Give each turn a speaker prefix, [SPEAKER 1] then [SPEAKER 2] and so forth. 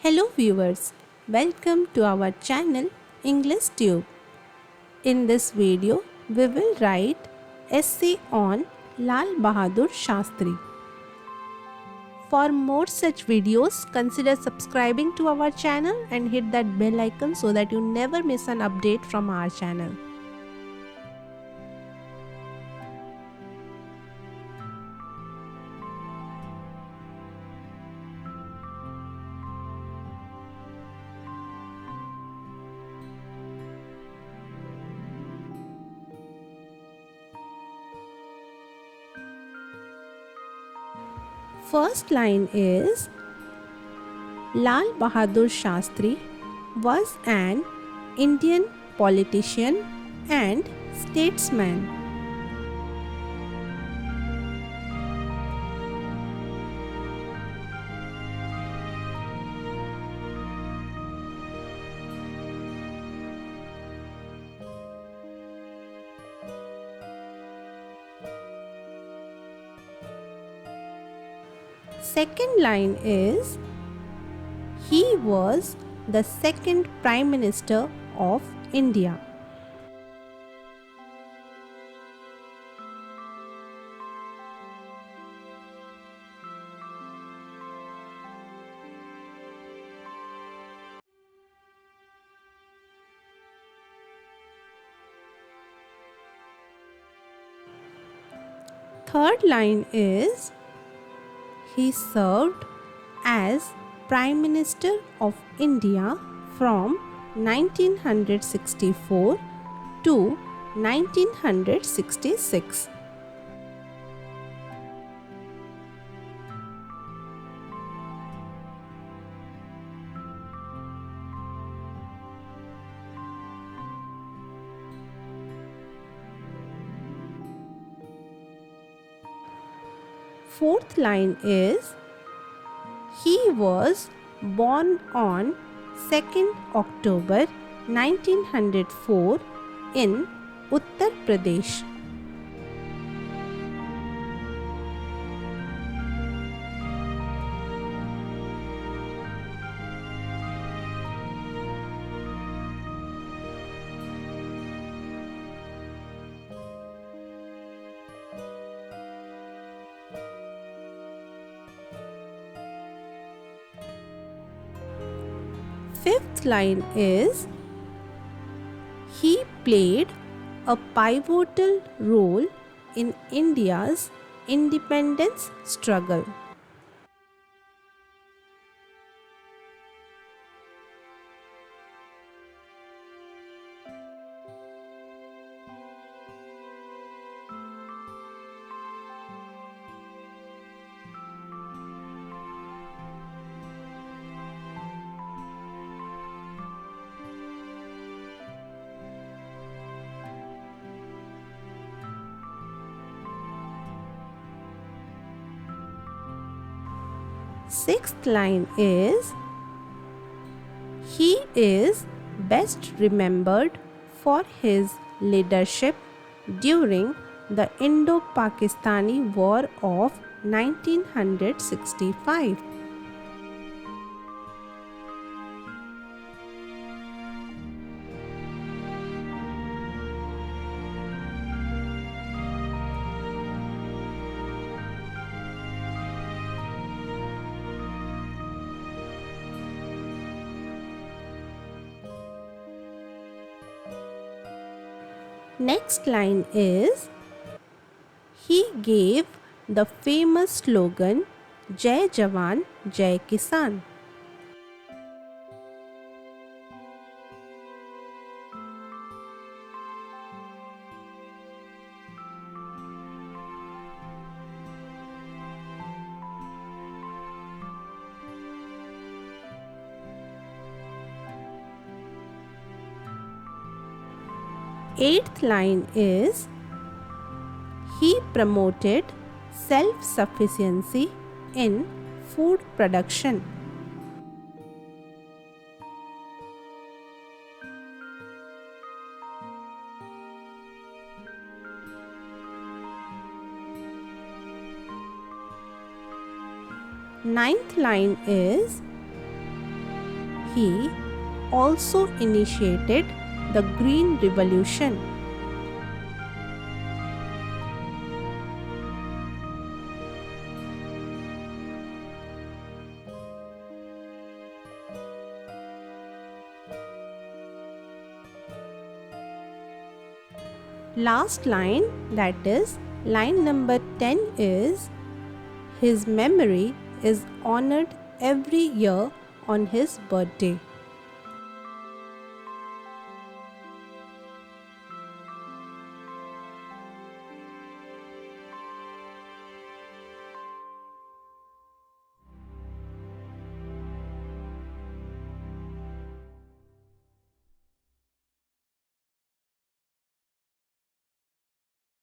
[SPEAKER 1] Hello viewers, welcome to our channel English Tube. In this video, we will write essay on Lal Bahadur Shastri. For more such videos, consider subscribing to our channel and hit that bell icon so that you never miss an update from our channel. First line is Lal Bahadur Shastri was an Indian politician and statesman. Second line is he was the second Prime Minister of India. Third line is he served as Prime Minister of India from 1964 to 1966. Fourth line is he was born on 2nd October 1904 in Uttar Pradesh. Fifth line is he played a pivotal role in India's independence struggle. Sixth line is he is best remembered for his leadership during the Indo-Pakistani War of 1965. Next line is he gave the famous slogan Jai Jawan, Jai Kisan. Eighth line is he promoted self-sufficiency in food production. Ninth line is He also initiated the Green Revolution. Last line, that is line number 10, is his memory is honored every year on his birthday.